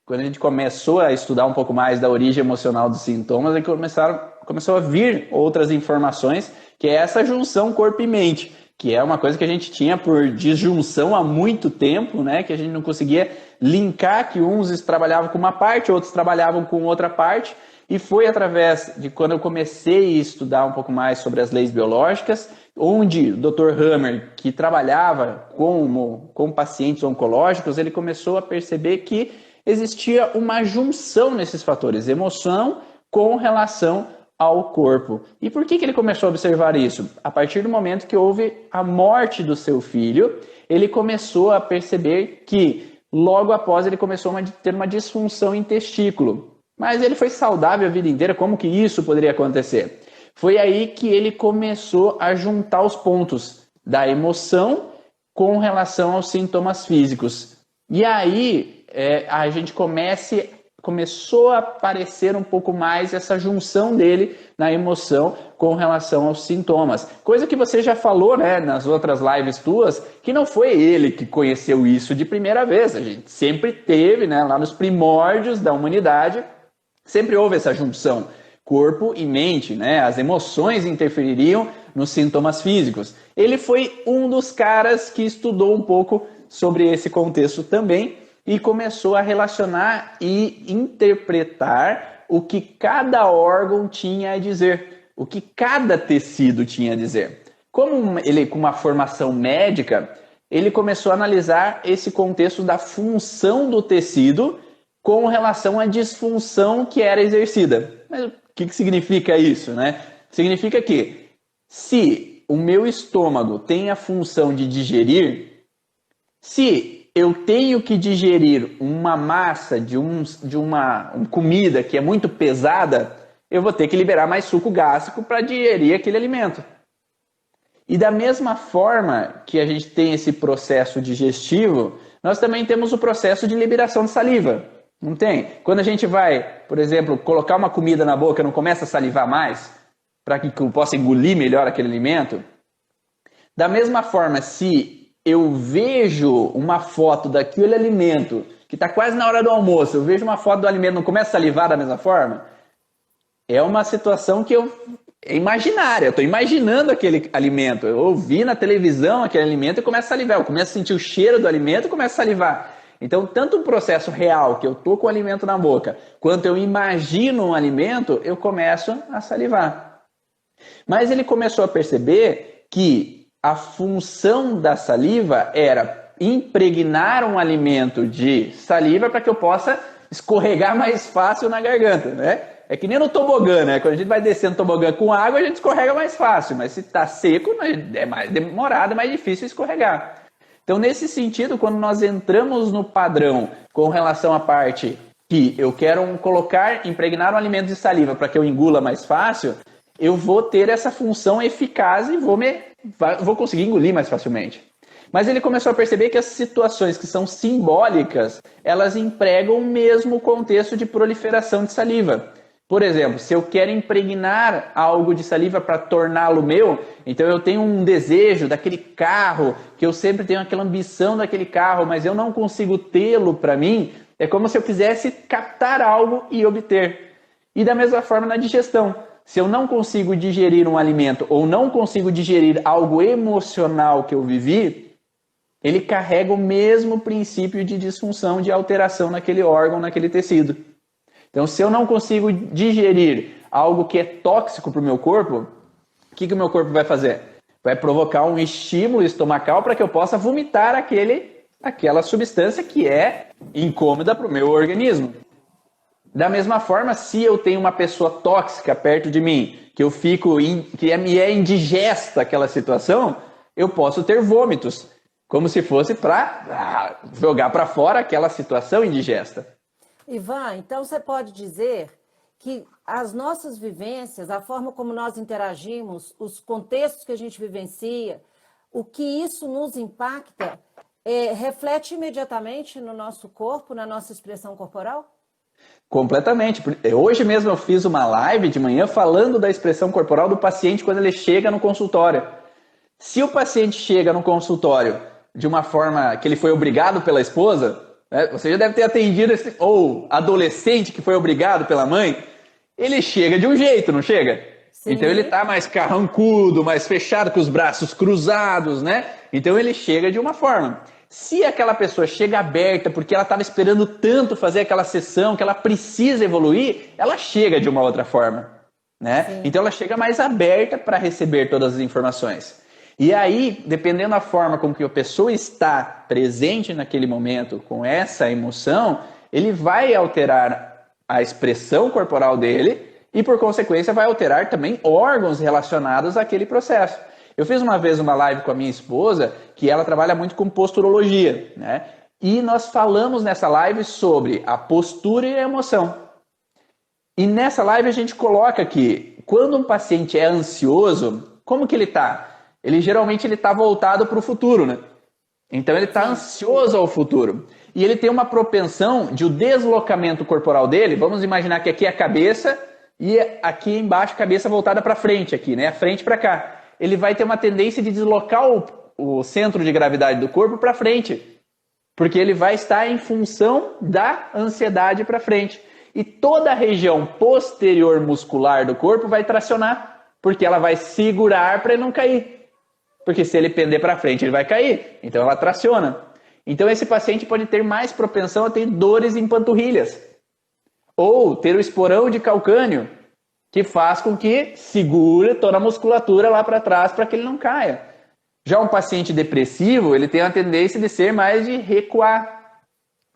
quando a gente começou a estudar um pouco mais da origem emocional dos sintomas, começou a vir outras informações, que é essa junção corpo e mente, que é uma coisa que a gente tinha por disjunção há muito tempo, né? Que a gente não conseguia linkar, que uns trabalhavam com uma parte, outros trabalhavam com outra parte, e foi através de quando eu comecei a estudar um pouco mais sobre as leis biológicas, onde o Dr. Hammer, que trabalhava com pacientes oncológicos, ele começou a perceber que existia uma junção nesses fatores, emoção com relação ao corpo. E por que ele começou a observar isso? A partir do momento que houve a morte do seu filho, ele começou a perceber que logo após ele começou a ter uma disfunção em testículo. Mas ele foi saudável a vida inteira, como que isso poderia acontecer? Foi aí que ele começou a juntar os pontos da emoção com relação aos sintomas físicos. E aí a gente começou a aparecer um pouco mais essa junção dele na emoção com relação aos sintomas. Coisa que você já falou, né, nas outras lives tuas, que não foi ele que conheceu isso de primeira vez. A gente sempre teve, né, lá nos primórdios da humanidade, sempre houve essa junção, corpo e mente, né? As emoções interfeririam nos sintomas físicos. Ele foi um dos caras que estudou um pouco sobre esse contexto também e começou a relacionar e interpretar o que cada órgão tinha a dizer, o que cada tecido tinha a dizer. Como ele, com uma formação médica, ele começou a analisar esse contexto da função do tecido com relação à disfunção que era exercida. Mas o que significa isso, né? Significa que se o meu estômago tem a função de digerir, se eu tenho que digerir uma massa de uma comida que é muito pesada, eu vou ter que liberar mais suco gástrico para digerir aquele alimento. E da mesma forma que a gente tem esse processo digestivo, nós também temos o processo de liberação de saliva. Não tem? Quando a gente vai, por exemplo, colocar uma comida na boca, não começa a salivar mais, para que eu possa engolir melhor aquele alimento? Da mesma forma, se eu vejo uma foto daquele alimento, que está quase na hora do almoço, eu vejo uma foto do alimento, não começa a salivar da mesma forma? É uma situação que é imaginária, eu estou imaginando aquele alimento, eu ouvi na televisão aquele alimento e começo a salivar, eu começo a sentir o cheiro do alimento e começo a salivar. Então, tanto o processo real, que eu estou com o alimento na boca, quanto eu imagino um alimento, eu começo a salivar. Mas ele começou a perceber que a função da saliva era impregnar um alimento de saliva para que eu possa escorregar mais fácil na garganta, né? É que nem no tobogã, né? Quando a gente vai descendo tobogã com água, a gente escorrega mais fácil, mas se está seco, é mais demorado, é mais difícil escorregar. Então, nesse sentido, quando nós entramos no padrão com relação à parte que eu quero impregnar um alimento de saliva para que eu engula mais fácil, eu vou ter essa função eficaz e vou conseguir engolir mais facilmente. Mas ele começou a perceber que as situações que são simbólicas, elas empregam o mesmo contexto de proliferação de saliva. Por exemplo, se eu quero impregnar algo de saliva para torná-lo meu, então eu tenho um desejo daquele carro, que eu sempre tenho aquela ambição daquele carro, mas eu não consigo tê-lo para mim, é como se eu quisesse captar algo e obter. E da mesma forma na digestão. Se eu não consigo digerir um alimento ou não consigo digerir algo emocional que eu vivi, ele carrega o mesmo princípio de disfunção, de alteração naquele órgão, naquele tecido. Então, se eu não consigo digerir algo que é tóxico para o meu corpo, o que o meu corpo vai fazer? Vai provocar um estímulo estomacal para que eu possa vomitar aquela substância que é incômoda para o meu organismo. Da mesma forma, se eu tenho uma pessoa tóxica perto de mim, que me é indigesta aquela situação, eu posso ter vômitos, como se fosse para jogar para fora aquela situação indigesta. Ivan, então você pode dizer que as nossas vivências, a forma como nós interagimos, os contextos que a gente vivencia, o que isso nos impacta, reflete imediatamente no nosso corpo, na nossa expressão corporal? Completamente. Hoje mesmo eu fiz uma live de manhã falando da expressão corporal do paciente quando ele chega no consultório. Se o paciente chega no consultório de uma forma que ele foi obrigado pela esposa, né? Você já deve ter atendido esse, ou adolescente que foi obrigado pela mãe, ele chega de um jeito, não chega? Sim. Então ele tá mais carrancudo, mais fechado, com os braços cruzados, né? Então ele chega de uma forma. Se aquela pessoa chega aberta porque ela estava esperando tanto fazer aquela sessão, que ela precisa evoluir, ela chega de uma outra forma, né? Sim. Então ela chega mais aberta para receber todas as informações. E aí, dependendo da forma com que a pessoa está presente naquele momento, com essa emoção, ele vai alterar a expressão corporal dele e, por consequência, vai alterar também órgãos relacionados àquele processo. Eu fiz uma vez uma live com a minha esposa, que ela trabalha muito com posturologia, né? E nós falamos nessa live sobre a postura e a emoção. E nessa live a gente coloca que quando um paciente é ansioso, como que ele está? Ele geralmente está voltado para o futuro, né? Então ele está ansioso ao futuro. E ele tem uma propensão de o deslocamento corporal dele, vamos imaginar que aqui é a cabeça e aqui embaixo a cabeça voltada para frente, aqui, né? A frente para cá. Ele vai ter uma tendência de deslocar o centro de gravidade do corpo para frente, porque ele vai estar em função da ansiedade para frente. E toda a região posterior muscular do corpo vai tracionar, porque ela vai segurar para ele não cair. Porque se ele pender para frente, ele vai cair. Então ela traciona. Então esse paciente pode ter mais propensão a ter dores em panturrilhas. Ou ter o esporão de calcâneo, que faz com que segure toda a musculatura lá para trás para que ele não caia. Já um paciente depressivo, ele tem a tendência de ser mais de recuar,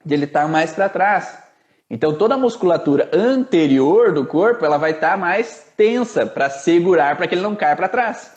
de ele estar mais para trás. Então toda a musculatura anterior do corpo, ela vai estar mais tensa para segurar para que ele não caia para trás.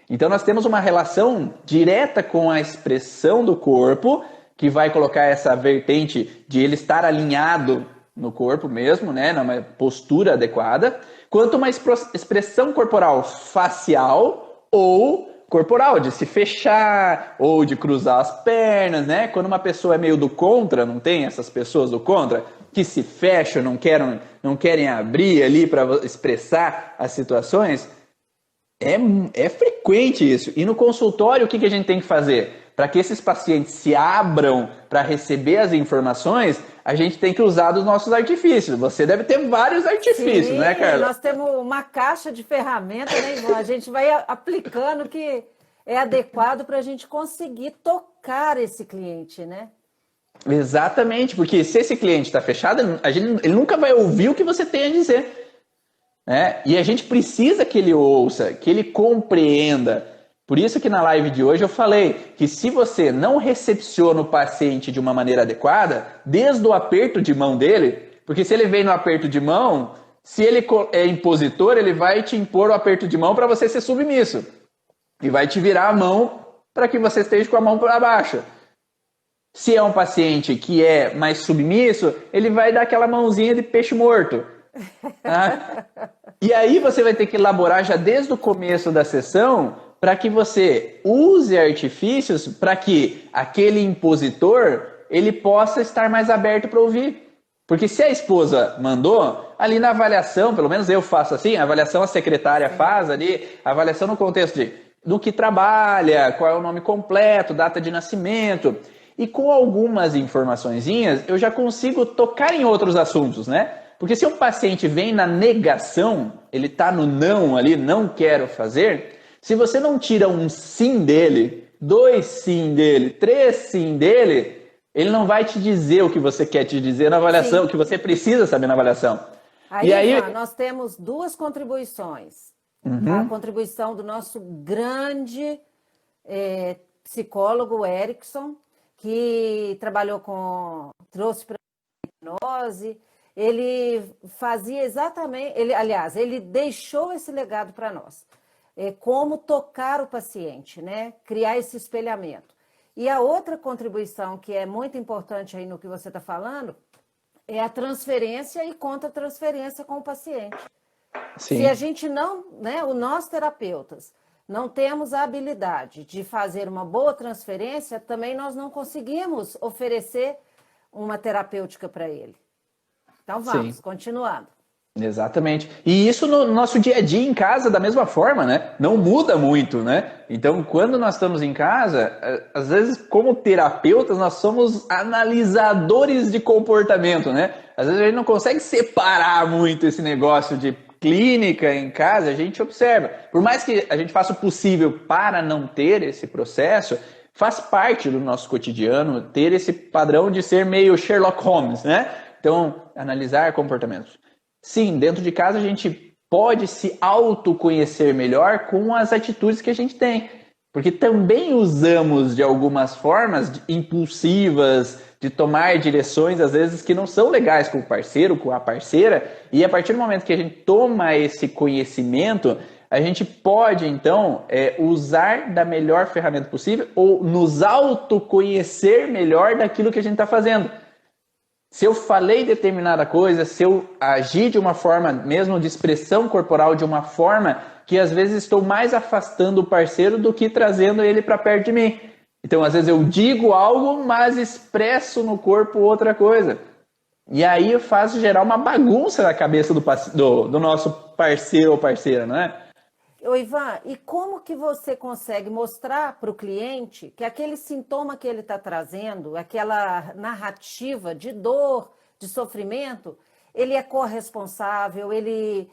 Então nós temos uma relação direta com a expressão do corpo, que vai colocar essa vertente de ele estar alinhado no corpo mesmo, né, numa postura adequada, quanto uma expressão corporal facial ou corporal, de se fechar ou de cruzar as pernas, né? Quando uma pessoa é meio do contra, não tem essas pessoas do contra, que se fecham, não querem abrir ali para expressar as situações, é frequente isso. E no consultório, o que a gente tem que fazer? Para que esses pacientes se abram para receber as informações, a gente tem que usar dos nossos artifícios. Você deve ter vários artifícios, Sim, né, Carla? nós temos uma caixa de ferramentas, né, Ivan? A gente vai aplicando o que é adequado para a gente conseguir tocar esse cliente, né? Exatamente, porque se esse cliente está fechado, ele nunca vai ouvir o que você tem a dizer. Né? E a gente precisa que ele ouça, que ele compreenda. Por isso que na live de hoje eu falei que se você não recepciona o paciente de uma maneira adequada, desde o aperto de mão dele, porque se ele vem no aperto de mão, se ele é impositor, ele vai te impor o aperto de mão para você ser submisso. E vai te virar a mão para que você esteja com a mão para baixo. Se é um paciente que é mais submisso, ele vai dar aquela mãozinha de peixe morto. Tá? E aí você vai ter que elaborar já desde o começo da sessão para que você use artifícios para que aquele impositor ele possa estar mais aberto para ouvir. Porque se a esposa mandou, ali na avaliação, pelo menos eu faço assim, a avaliação a secretária faz ali, a avaliação no contexto de do que trabalha, qual é o nome completo, data de nascimento. E com algumas informaçõezinhas eu já consigo tocar em outros assuntos, né? Porque se um paciente vem na negação, ele está no não ali, não quero fazer, se você não tira um sim dele, 2 sim dele, 3 sim dele, ele não vai te dizer o que você quer te dizer na avaliação, sim, o que você precisa saber na avaliação. Aí, Ivan, nós temos 2 contribuições. Uhum. A contribuição do nosso grande psicólogo Erickson, que trouxe para a hipnose. Ele fazia exatamente, ele deixou esse legado para nós. Como tocar o paciente, né? Criar esse espelhamento. E a outra contribuição que é muito importante aí no que você está falando é a transferência e contra-transferência com o paciente. Sim. Se a gente não, né, nós terapeutas, não temos a habilidade de fazer uma boa transferência, também nós não conseguimos oferecer uma terapêutica para ele. Então vamos, continuando. Exatamente. E isso no nosso dia a dia em casa da mesma forma, né? Não muda muito, né? Então, quando nós estamos em casa, às vezes, como terapeutas, nós somos analisadores de comportamento, né? Às vezes a gente não consegue separar muito esse negócio de clínica em casa, a gente observa. Por mais que a gente faça o possível para não ter esse processo, faz parte do nosso cotidiano ter esse padrão de ser meio Sherlock Holmes, né? Então, analisar comportamentos. Sim, dentro de casa a gente pode se autoconhecer melhor com as atitudes que a gente tem. Porque também usamos de algumas formas impulsivas, de tomar direções, às vezes, que não são legais com o parceiro, com a parceira. E a partir do momento que a gente toma esse conhecimento, a gente pode, então, usar da melhor ferramenta possível ou nos autoconhecer melhor daquilo que a gente está fazendo. Se eu falei determinada coisa, se eu agir de uma forma, mesmo de expressão corporal, de uma forma que às vezes estou mais afastando o parceiro do que trazendo ele para perto de mim. Então, às vezes eu digo algo, mas expresso no corpo outra coisa. E aí eu faço gerar uma bagunça na cabeça do nosso parceiro ou parceira, não é? Ô, Ivan, e como que você consegue mostrar para o cliente que aquele sintoma que ele está trazendo, aquela narrativa de dor, de sofrimento, ele é corresponsável, ele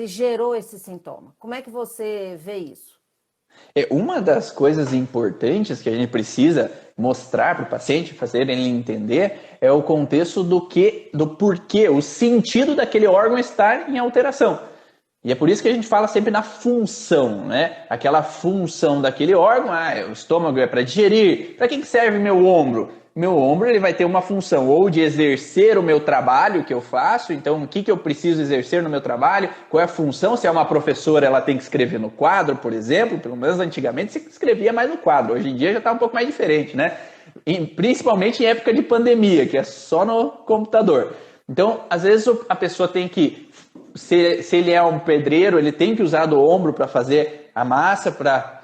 gerou esse sintoma? Como é que você vê isso? Uma das coisas importantes que a gente precisa mostrar para o paciente, fazer ele entender, é o contexto do porquê, o sentido daquele órgão estar em alteração. E é por isso que a gente fala sempre na função, né? Aquela função daquele órgão, o estômago é para digerir. Para que serve meu ombro? Meu ombro ele vai ter uma função ou de exercer o meu trabalho que eu faço. Então, o que eu preciso exercer no meu trabalho? Qual é a função? Se é uma professora, ela tem que escrever no quadro, por exemplo. Pelo menos antigamente se escrevia mais no quadro. Hoje em dia já está um pouco mais diferente, né? E, principalmente em época de pandemia, que é só no computador. Então, às vezes a pessoa tem que... Se ele é um pedreiro, ele tem que usar do ombro para fazer a massa, para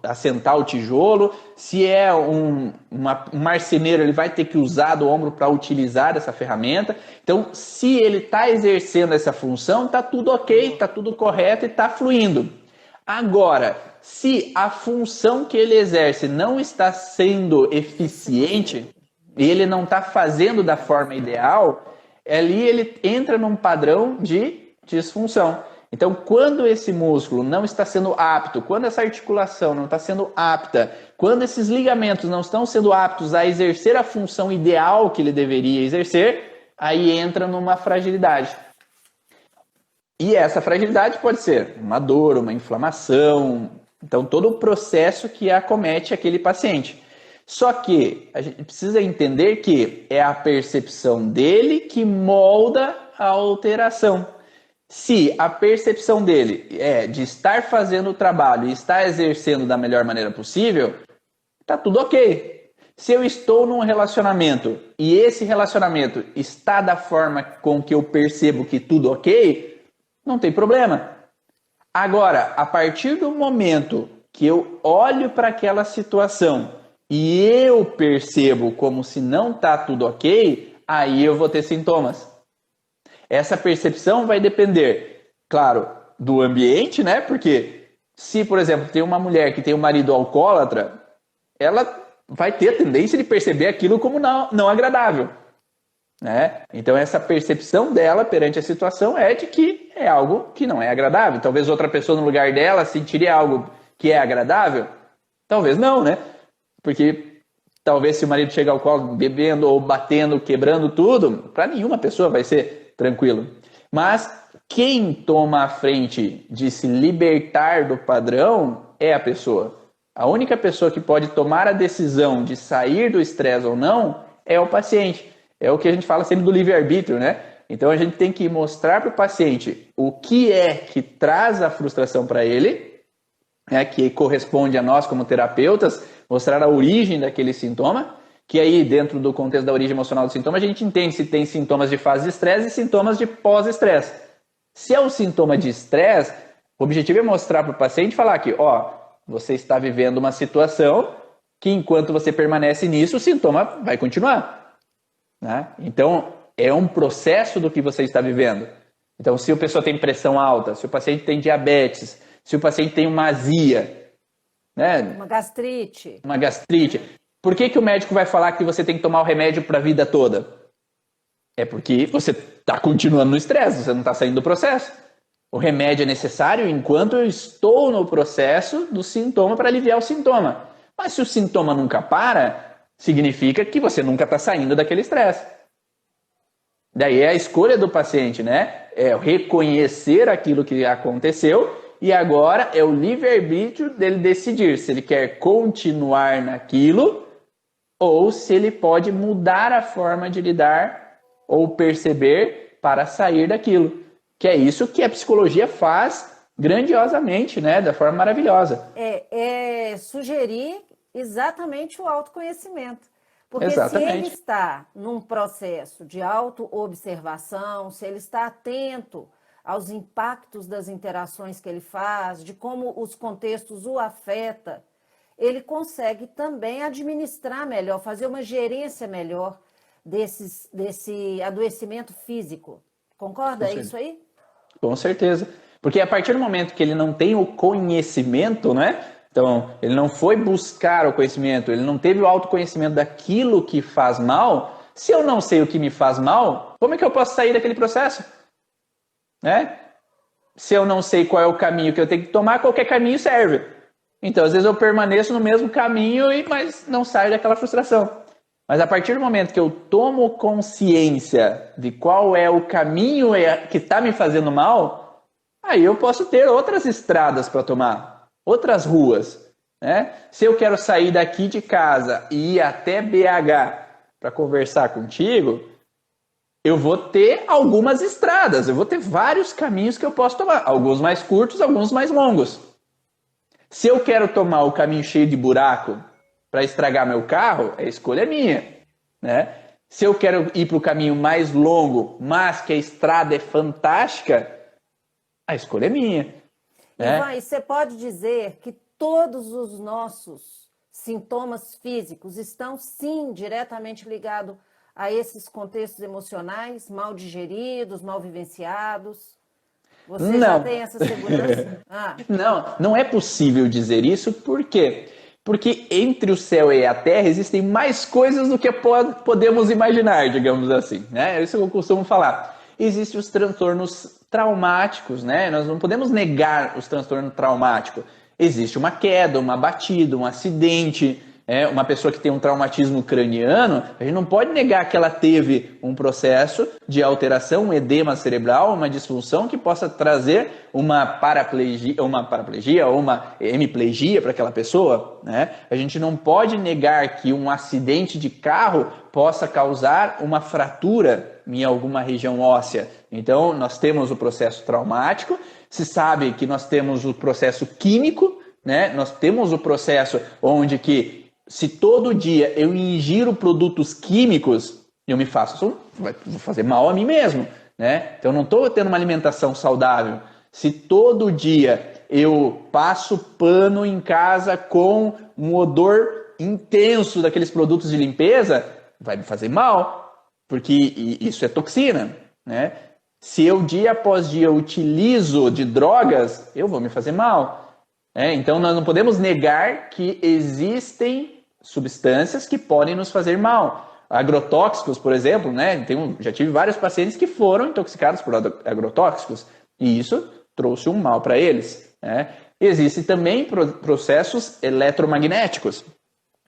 assentar o tijolo. Se é um marceneiro, ele vai ter que usar do ombro para utilizar essa ferramenta. Então, se ele está exercendo essa função, está tudo ok, está tudo correto e está fluindo. Agora, se a função que ele exerce não está sendo eficiente, e ele não está fazendo da forma ideal, ali ele entra num padrão de disfunção. Então, quando esse músculo não está sendo apto, quando essa articulação não está sendo apta, quando esses ligamentos não estão sendo aptos a exercer a função ideal que ele deveria exercer, aí entra numa fragilidade. E essa fragilidade pode ser uma dor, uma inflamação, então todo o processo que acomete aquele paciente. Só que a gente precisa entender que é a percepção dele que molda a alteração. Se a percepção dele é de estar fazendo o trabalho e estar exercendo da melhor maneira possível, tá tudo ok. Se eu estou num relacionamento e esse relacionamento está da forma com que eu percebo que tudo ok, não tem problema. Agora, a partir do momento que eu olho para aquela situação e eu percebo como se não está tudo ok, aí eu vou ter sintomas. Essa percepção vai depender, claro, do ambiente, né? Porque se, por exemplo, tem uma mulher que tem um marido alcoólatra, ela vai ter a tendência de perceber aquilo como não agradável, né? Então essa percepção dela perante a situação é de que é algo que não é agradável. Talvez outra pessoa no lugar dela sentiria algo que é agradável? Talvez não, né? Porque talvez se o marido chega ao colo bebendo ou batendo, quebrando tudo, para nenhuma pessoa vai ser tranquilo. Mas quem toma a frente de se libertar do padrão é a pessoa. A única pessoa que pode tomar a decisão de sair do estresse ou não é o paciente. É o que a gente fala sempre do livre-arbítrio, né? Então a gente tem que mostrar para o paciente o que é que traz a frustração para ele, né, que corresponde a nós como terapeutas, mostrar a origem daquele sintoma, que aí dentro do contexto da origem emocional do sintoma a gente entende se tem sintomas de fase de estresse e sintomas de pós-estresse. Se é um sintoma de estresse, o objetivo é mostrar para o paciente e falar que, você está vivendo uma situação que enquanto você permanece nisso, o sintoma vai continuar, né? Então, é um processo do que você está vivendo. Então, se a pessoa tem pressão alta, se o paciente tem diabetes, se o paciente tem uma azia, né? Uma gastrite. Uma gastrite. Por que o médico vai falar que você tem que tomar o remédio para a vida toda? É porque você está continuando no estresse, você não está saindo do processo. O remédio é necessário enquanto eu estou no processo do sintoma para aliviar o sintoma. Mas se o sintoma nunca para, significa que você nunca está saindo daquele estresse. Daí é a escolha do paciente, né? É reconhecer aquilo que aconteceu e agora é o livre-arbítrio dele decidir se ele quer continuar naquilo ou se ele pode mudar a forma de lidar ou perceber para sair daquilo. Que é isso que a psicologia faz grandiosamente, né? Da forma maravilhosa. É sugerir exatamente o autoconhecimento. Porque Exatamente. se ele está num processo de autoobservação, se ele está atento aos impactos das interações que ele faz, de como os contextos o afetam, ele consegue também administrar melhor, fazer uma gerência melhor desse adoecimento físico. Concorda? É isso aí? Com certeza. Porque a partir do momento que ele não tem o conhecimento, né? Então, ele não foi buscar o conhecimento, ele não teve o autoconhecimento daquilo que faz mal. Se eu não sei o que me faz mal, como é que eu posso sair daquele processo? Né? Se eu não sei qual é o caminho que eu tenho que tomar, qualquer caminho serve. Então, às vezes eu permaneço no mesmo caminho, mas não saio daquela frustração. Mas a partir do momento que eu tomo consciência de qual é o caminho que está me fazendo mal, aí eu posso ter outras estradas para tomar, outras ruas. Né? Se eu quero sair daqui de casa e ir até BH para conversar contigo, eu vou ter algumas estradas, eu vou ter vários caminhos que eu posso tomar, alguns mais curtos, alguns mais longos. Se eu quero tomar o caminho cheio de buraco para estragar meu carro, a escolha é minha. Né? Se eu quero ir para o caminho mais longo, mas que a estrada é fantástica, a escolha é minha. Né? Ivan, e você pode dizer que todos os nossos sintomas físicos estão, sim, diretamente ligados a esses contextos emocionais mal digeridos, mal vivenciados? Você já tem essa segurança? Não é possível dizer isso, por quê? Porque entre o céu e a terra existem mais coisas do que podemos imaginar, digamos assim. Né? É isso que eu costumo falar. Existem os transtornos traumáticos, né? Nós não podemos negar os transtornos traumáticos. Existe uma queda, uma batida, um acidente, uma pessoa que tem um traumatismo craniano, a gente não pode negar que ela teve um processo de alteração, um edema cerebral, uma disfunção que possa trazer uma paraplegia ou uma hemiplegia para aquela pessoa. Né? A gente não pode negar que um acidente de carro possa causar uma fratura em alguma região óssea. Então, nós temos o processo traumático, se sabe que nós temos o processo químico, né? Nós temos o processo onde que se todo dia eu ingiro produtos químicos, eu me faço, vou fazer mal a mim mesmo, né? Então eu não estou tendo uma alimentação saudável. Se todo dia eu passo pano em casa com um odor intenso daqueles produtos de limpeza, vai me fazer mal, porque isso é toxina, né? Se eu dia após dia utilizo de drogas, eu vou me fazer mal. Então nós não podemos negar que existem substâncias que podem nos fazer mal. Agrotóxicos, por exemplo, né? Já tive vários pacientes que foram intoxicados por agrotóxicos e isso trouxe um mal para eles. Né? Existem também processos eletromagnéticos.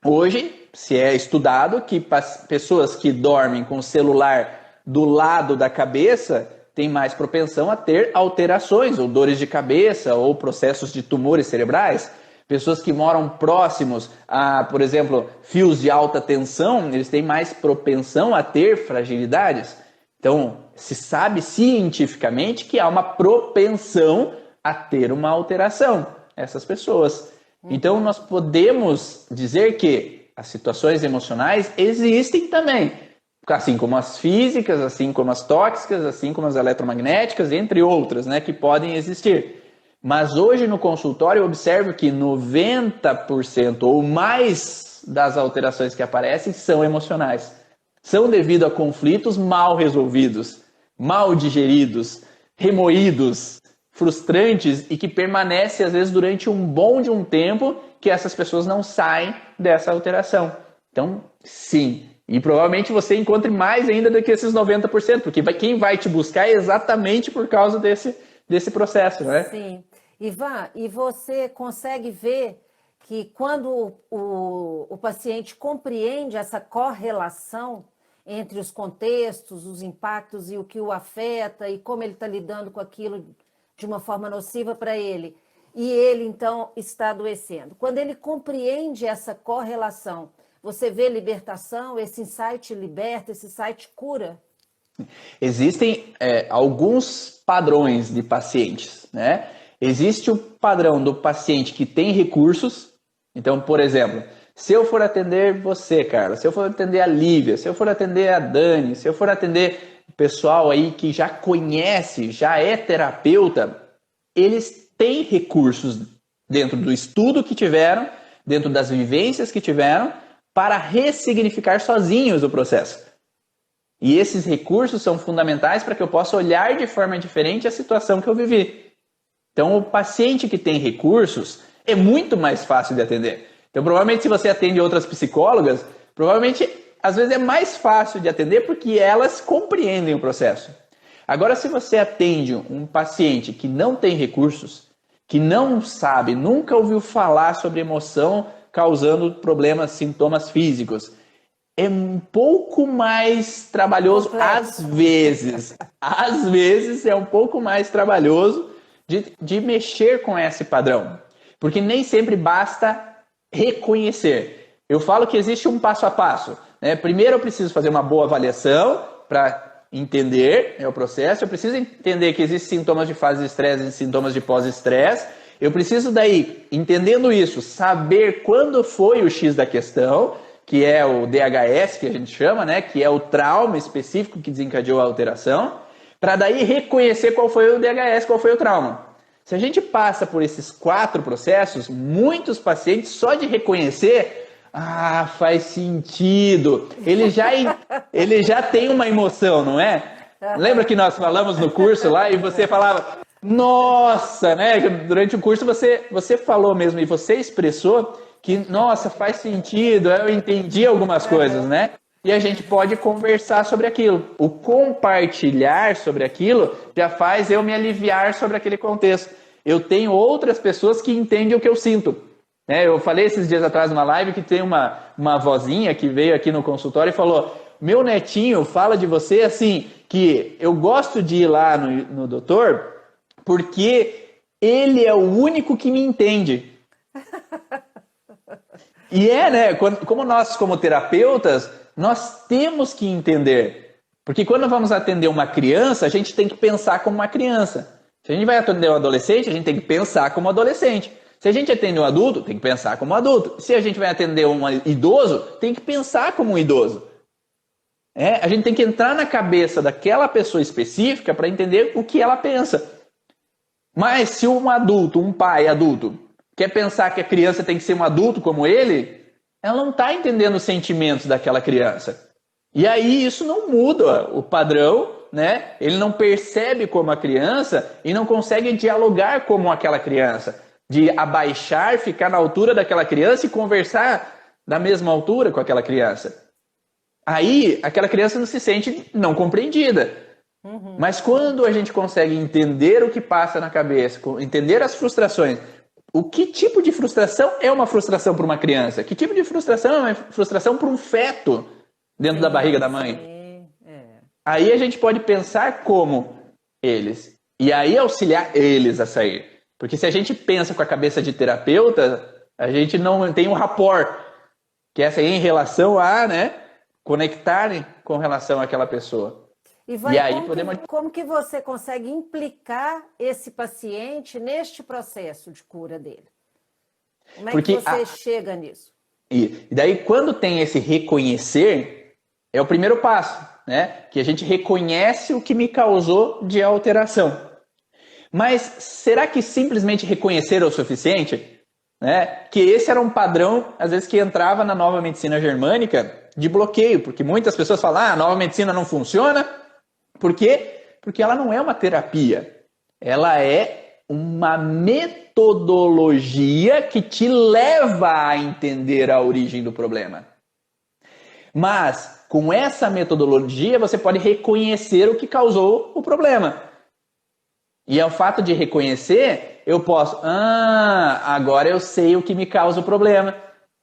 Hoje, se é estudado que pessoas que dormem com o celular do lado da cabeça têm mais propensão a ter alterações, ou dores de cabeça, ou processos de tumores cerebrais. Pessoas que moram próximos a, por exemplo, fios de alta tensão, eles têm mais propensão a ter fragilidades. Então, se sabe cientificamente que há uma propensão a ter uma alteração, essas pessoas. Então, nós podemos dizer que as situações emocionais existem também, assim como as físicas, assim como as tóxicas, assim como as eletromagnéticas, entre outras, né, que podem existir. Mas hoje no consultório eu observo que 90% ou mais das alterações que aparecem são emocionais. São devido a conflitos mal resolvidos, mal digeridos, remoídos, frustrantes e que permanece às vezes durante um bom de um tempo que essas pessoas não saem dessa alteração. Então, sim. E provavelmente você encontre mais ainda do que esses 90%, porque quem vai te buscar é exatamente por causa desse processo, né? Sim. Ivan, e você consegue ver que quando o paciente compreende essa correlação entre os contextos, os impactos e o que o afeta e como ele está lidando com aquilo de uma forma nociva para ele, e ele então está adoecendo. Quando ele compreende essa correlação, você vê libertação, esse insight liberta, esse insight cura? Existem alguns padrões de pacientes, né? Existe o padrão do paciente que tem recursos. Então, por exemplo, se eu for atender você, Carla, se eu for atender a Lívia, se eu for atender a Dani, se eu for atender o pessoal aí que já conhece, já é terapeuta, eles têm recursos dentro do estudo que tiveram, dentro das vivências que tiveram, para ressignificar sozinhos o processo. E esses recursos são fundamentais para que eu possa olhar de forma diferente a situação que eu vivi. Então, o paciente que tem recursos é muito mais fácil de atender. Então, provavelmente, se você atende outras psicólogas, provavelmente, às vezes, é mais fácil de atender porque elas compreendem o processo. Agora, se você atende um paciente que não tem recursos, que não sabe, nunca ouviu falar sobre emoção causando problemas, sintomas físicos, é um pouco mais trabalhoso, às vezes. Às vezes é um pouco mais trabalhoso de mexer com esse padrão. Porque nem sempre basta reconhecer. Eu falo que existe um passo a passo, né? Primeiro eu preciso fazer uma boa avaliação para entender o processo. Eu preciso entender que existem sintomas de fase de estresse e sintomas de pós-estresse. Eu preciso daí, entendendo isso, saber quando foi o X da questão, que é o DHS, que a gente chama, né? Que é o trauma específico que desencadeou a alteração, para daí reconhecer qual foi o DHS, qual foi o trauma. Se a gente passa por esses 4 processos, muitos pacientes, só de reconhecer, faz sentido. Ele já tem uma emoção, não é? Lembra que nós falamos no curso lá e você falava, nossa, né? Durante o curso você falou mesmo e você expressou que, nossa, faz sentido, eu entendi algumas coisas, né? E a gente pode conversar sobre aquilo. O compartilhar sobre aquilo já faz eu me aliviar sobre aquele contexto. Eu tenho outras pessoas que entendem o que eu sinto. Eu falei esses dias atrás numa live que tem uma vozinha que veio aqui no consultório e falou, meu netinho fala de você assim, que eu gosto de ir lá no doutor porque ele é o único que me entende. E né? Como nós, como terapeutas, nós temos que entender. Porque quando vamos atender uma criança, a gente tem que pensar como uma criança. Se a gente vai atender um adolescente, a gente tem que pensar como adolescente. Se a gente atende um adulto, tem que pensar como adulto. Se a gente vai atender um idoso, tem que pensar como um idoso. A gente tem que entrar na cabeça daquela pessoa específica para entender o que ela pensa. Mas se um adulto, um pai adulto, quer pensar que a criança tem que ser um adulto como ele, ela não está entendendo os sentimentos daquela criança. E aí isso não muda o padrão, né? Ele não percebe como a criança e não consegue dialogar como aquela criança. De abaixar, ficar na altura daquela criança e conversar da mesma altura com aquela criança. Aí aquela criança não se sente não compreendida. Uhum. Mas quando a gente consegue entender o que passa na cabeça, entender as frustrações, o que tipo de frustração é uma frustração para uma criança? Que tipo de frustração é uma frustração para um feto dentro da barriga da mãe? Aí a gente pode pensar como eles. E aí auxiliar eles a sair. Porque se a gente pensa com a cabeça de terapeuta, a gente não tem um rapport. Que essa aí em relação a, né, conectarem com relação àquela pessoa. E aí, como que você consegue implicar esse paciente neste processo de cura dele? Como é que você chega nisso? E daí, quando tem esse reconhecer, é o primeiro passo, né? Que a gente reconhece o que me causou de alteração. Mas será que simplesmente reconhecer é o suficiente? Né? Que esse era um padrão, às vezes, que entrava na nova medicina germânica de bloqueio, porque muitas pessoas falam, a nova medicina não funciona, porque Porque ela não é uma terapia. Ela é uma metodologia que te leva a entender a origem do problema. Mas, com essa metodologia, você pode reconhecer o que causou o problema. E ao fato de reconhecer, eu posso... agora eu sei o que me causa o problema.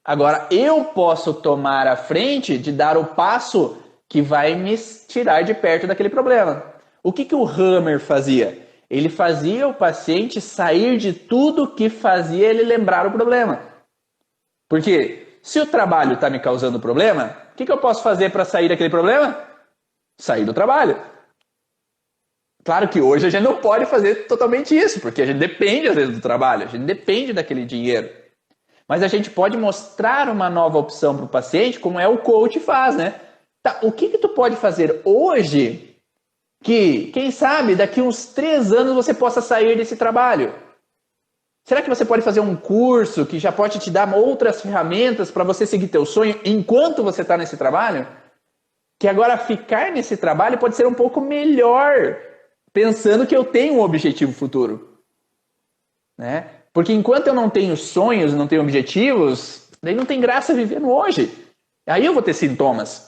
Agora eu posso tomar a frente de dar o passo que vai me tirar de perto daquele problema. O que o Hammer fazia? Ele fazia o paciente sair de tudo que fazia ele lembrar o problema. Porque se o trabalho está me causando problema, o que eu posso fazer para sair daquele problema? Sair do trabalho. Claro que hoje a gente não pode fazer totalmente isso, porque a gente depende às vezes do trabalho, a gente depende daquele dinheiro. Mas a gente pode mostrar uma nova opção para o paciente, como é o coach faz, né? Tá, o que tu pode fazer hoje que, quem sabe, daqui uns 3 anos você possa sair desse trabalho? Será que você pode fazer um curso que já pode te dar outras ferramentas para você seguir teu sonho enquanto você está nesse trabalho? Que agora ficar nesse trabalho pode ser um pouco melhor, pensando que eu tenho um objetivo futuro. Né? Porque enquanto eu não tenho sonhos, não tenho objetivos, daí não tem graça viver no hoje. Aí eu vou ter sintomas.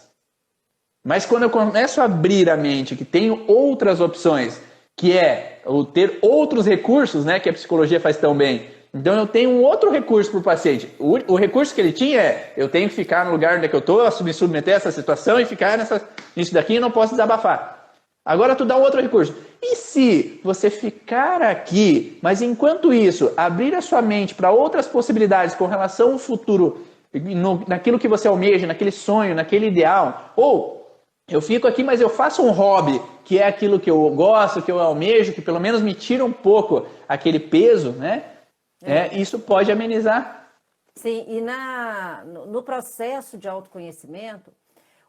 Mas quando eu começo a abrir a mente, que tenho outras opções, que é o ter outros recursos, né, que a psicologia faz tão bem. Então eu tenho um outro recurso para o paciente. O recurso que ele tinha é, eu tenho que ficar no lugar onde é que eu estou, me submeter a essa situação e ficar nisso daqui e não posso desabafar. Agora tu dá um outro recurso. E se você ficar aqui, mas enquanto isso, abrir a sua mente para outras possibilidades com relação ao futuro, naquilo que você almeja, naquele sonho, naquele ideal, ou eu fico aqui, mas eu faço um hobby, que é aquilo que eu gosto, que eu almejo, que pelo menos me tira um pouco aquele peso, né? Isso pode amenizar. Sim, e no processo de autoconhecimento,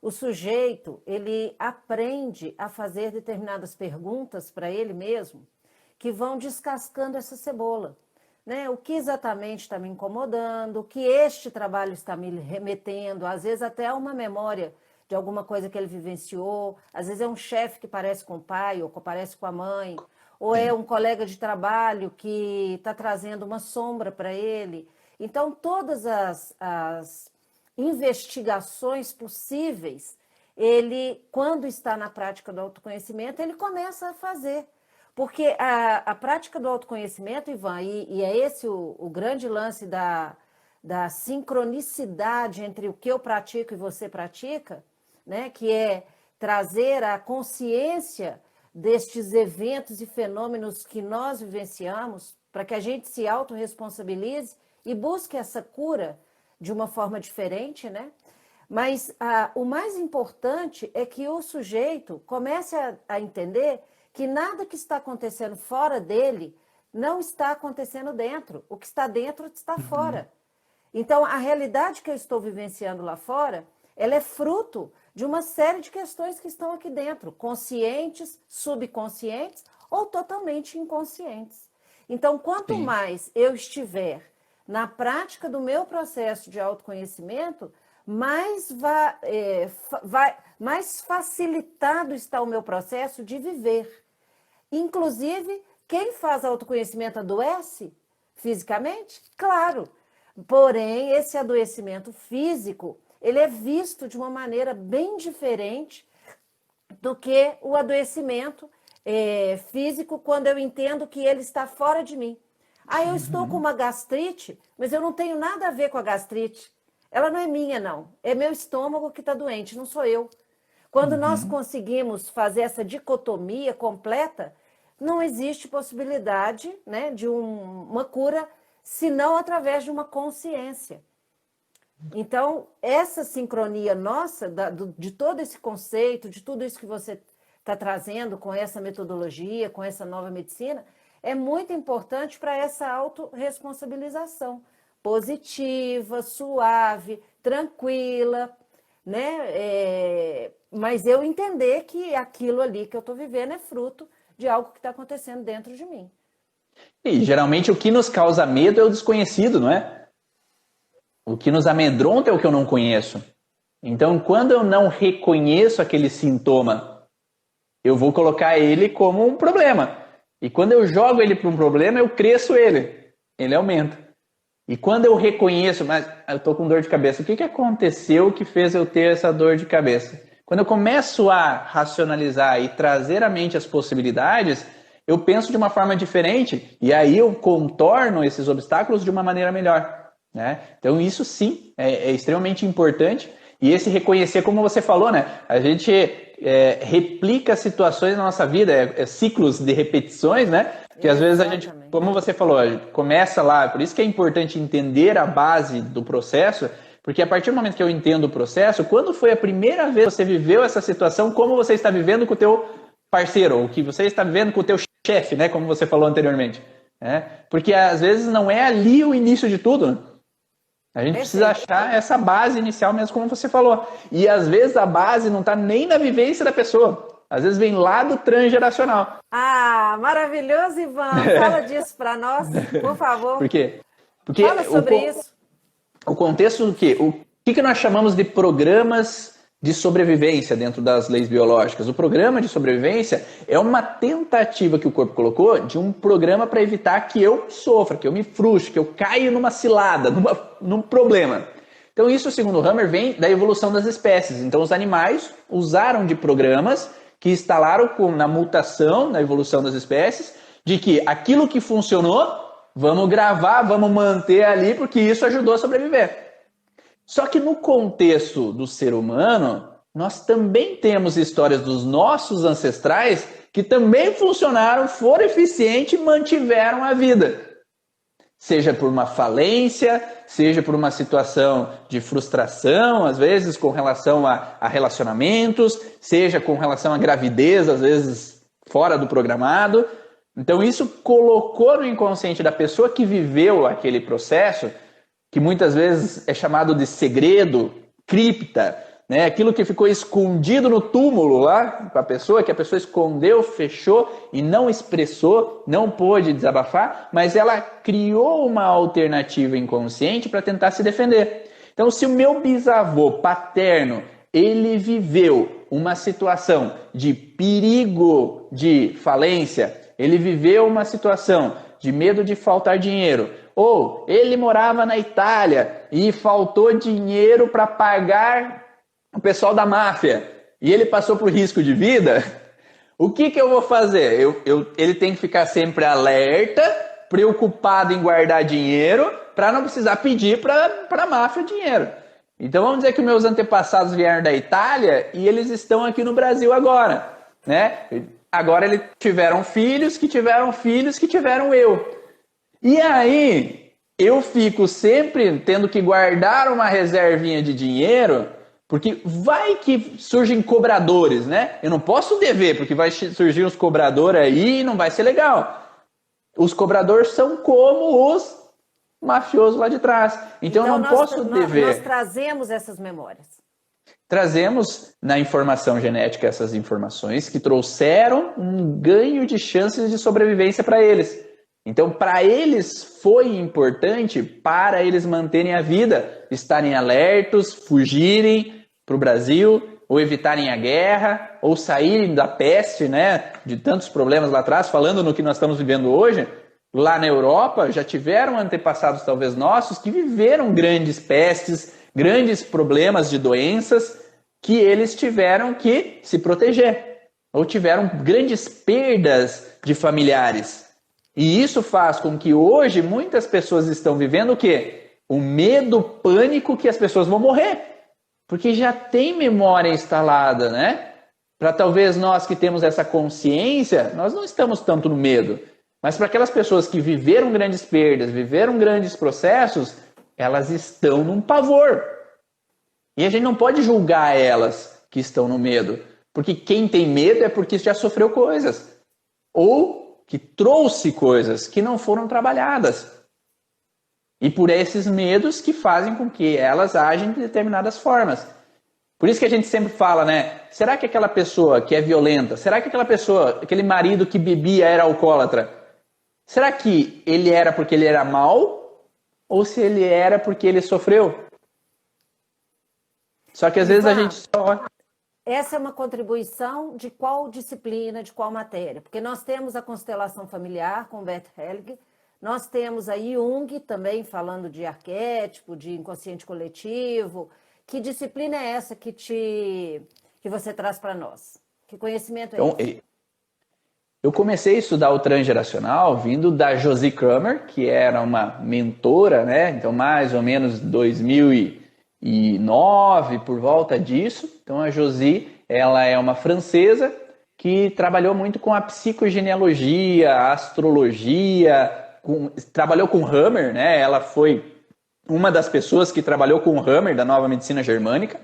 o sujeito, ele aprende a fazer determinadas perguntas para ele mesmo, que vão descascando essa cebola. Né? O que exatamente está me incomodando, o que este trabalho está me remetendo, às vezes até uma memória de alguma coisa que ele vivenciou, às vezes é um chefe que parece com o pai ou que parece com a mãe, ou é um colega de trabalho que está trazendo uma sombra para ele. Então, todas as investigações possíveis, ele, quando está na prática do autoconhecimento, ele começa a fazer. Porque a prática do autoconhecimento, Ivan, e é esse o grande lance da sincronicidade entre o que eu pratico e você pratica, né, que é trazer a consciência destes eventos e fenômenos que nós vivenciamos, para que a gente se autorresponsabilize e busque essa cura de uma forma diferente, né? Mas o mais importante é que o sujeito comece a entender que nada que está acontecendo fora dele não está acontecendo dentro. O que está dentro está fora. Então, a realidade que eu estou vivenciando lá fora, ela é fruto de uma série de questões que estão aqui dentro, conscientes, subconscientes ou totalmente inconscientes. Então, quanto mais eu estiver na prática do meu processo de autoconhecimento, mais facilitado está o meu processo de viver. Inclusive, quem faz autoconhecimento adoece fisicamente? Claro. Porém, esse adoecimento físico, ele é visto de uma maneira bem diferente do que o adoecimento físico, quando eu entendo que ele está fora de mim. Eu estou com uma gastrite, mas eu não tenho nada a ver com a gastrite. Ela não é minha, não. É meu estômago que está doente, não sou eu. Quando nós conseguimos fazer essa dicotomia completa, não existe possibilidade, né, de uma cura, senão através de uma consciência. Então, essa sincronia nossa, de todo esse conceito, de tudo isso que você está trazendo com essa metodologia, com essa nova medicina, é muito importante para essa autorresponsabilização positiva, suave, tranquila, né? Mas eu entender que aquilo ali que eu estou vivendo é fruto de algo que está acontecendo dentro de mim. E geralmente o que nos causa medo é o desconhecido, não é? O que nos amedronta é o que eu não conheço. Então, quando eu não reconheço aquele sintoma, eu vou colocar ele como um problema. E quando eu jogo ele para um problema, eu cresço ele aumenta. E quando eu reconheço, mas eu estou com dor de cabeça, o que aconteceu que fez eu ter essa dor de cabeça? Quando eu começo a racionalizar e trazer à mente as possibilidades, eu penso de uma forma diferente e aí eu contorno esses obstáculos de uma maneira melhor, né? Então isso sim é extremamente importante. E esse reconhecer, como você falou, né? A gente replica situações na nossa vida, ciclos de repetições, né? Que às vezes a gente, como você falou, a gente começa lá, por isso que é importante entender a base do processo, porque a partir do momento que eu entendo o processo, quando foi a primeira vez que você viveu essa situação, como você está vivendo com o teu parceiro, ou que você está vivendo com o teu chefe, né? Como você falou anteriormente. Né? Porque às vezes não é ali o início de tudo, né? A gente precisa achar essa base inicial mesmo, como você falou. E às vezes a base não está nem na vivência da pessoa. Às vezes vem lá do transgeracional. Ah, maravilhoso, Ivan. Fala disso para nós, por favor. Por quê? Porque fala sobre isso. O contexto do quê? O que nós chamamos de programas de sobrevivência dentro das leis biológicas? O programa de sobrevivência é uma tentativa que o corpo colocou de um programa para evitar que eu sofra, que eu me frustre, que eu caia numa cilada, num problema. Então isso, segundo Hammer, vem da evolução das espécies. Então os animais usaram de programas que instalaram na mutação, na evolução das espécies, de que aquilo que funcionou, vamos gravar, vamos manter ali, porque isso ajudou a sobreviver. Só que no contexto do ser humano, nós também temos histórias dos nossos ancestrais que também funcionaram, foram eficientes e mantiveram a vida. Seja por uma falência, seja por uma situação de frustração, às vezes com relação a relacionamentos, seja com relação à gravidez, às vezes fora do programado. Então isso colocou no inconsciente da pessoa que viveu aquele processo, que muitas vezes é chamado de segredo, cripta, né? Aquilo que ficou escondido no túmulo lá com a pessoa, que a pessoa escondeu, fechou e não expressou, não pôde desabafar, mas ela criou uma alternativa inconsciente para tentar se defender. Então, se o meu bisavô paterno, ele viveu uma situação de perigo de falência, ele viveu uma situação de medo de faltar dinheiro, ou ele morava na Itália e faltou dinheiro para pagar o pessoal da máfia e ele passou por risco de vida, o que eu vou fazer? Ele tem que ficar sempre alerta, preocupado em guardar dinheiro para não precisar pedir para a máfia dinheiro. Então vamos dizer que meus antepassados vieram da Itália e eles estão aqui no Brasil agora, né? Agora eles tiveram filhos que tiveram filhos que tiveram eu. E aí, eu fico sempre tendo que guardar uma reservinha de dinheiro, porque vai que surgem cobradores, né? Eu não posso dever, porque vai surgir uns cobradores aí e não vai ser legal. Os cobradores são como os mafiosos lá de trás. Então eu não posso dever. Nós trazemos essas memórias. Trazemos na informação genética essas informações que trouxeram um ganho de chances de sobrevivência para eles. Então, para eles foi importante, para eles manterem a vida, estarem alertos, fugirem para o Brasil, ou evitarem a guerra, ou saírem da peste, né, de tantos problemas lá atrás, falando no que nós estamos vivendo hoje. Lá na Europa, já tiveram antepassados, talvez nossos, que viveram grandes pestes, grandes problemas de doenças, que eles tiveram que se proteger, ou tiveram grandes perdas de familiares. E isso faz com que hoje muitas pessoas estão vivendo o quê? O medo, o pânico que as pessoas vão morrer. Porque já tem memória instalada, né? Para talvez nós que temos essa consciência, nós não estamos tanto no medo. Mas para aquelas pessoas que viveram grandes perdas, viveram grandes processos, elas estão num pavor. E a gente não pode julgar elas que estão no medo. Porque quem tem medo é porque já sofreu coisas. Ou que trouxe coisas que não foram trabalhadas. E por esses medos que fazem com que elas agem de determinadas formas. Por isso que a gente sempre fala, né? Será que aquela pessoa que é violenta, será que aquela pessoa, aquele marido que bebia era alcoólatra, será que ele era porque ele era mau? Ou se ele era porque ele sofreu? Só que às vezes a gente só... essa é uma contribuição de qual disciplina, de qual matéria? Porque nós temos a constelação familiar com Bert Hellinger, nós temos a Jung também falando de arquétipo, de inconsciente coletivo. Que disciplina é essa que você traz para nós? Que conhecimento é Então, esse? eu comecei a estudar o transgeracional vindo da Josie Kramer, que era uma mentora, né? Então, mais ou menos 2009, por volta disso. Então, a Josie, ela é uma francesa que trabalhou muito com a psicogenealogia, a astrologia, trabalhou com Hammer, né? Ela foi uma das pessoas que trabalhou com Hammer, da Nova Medicina Germânica,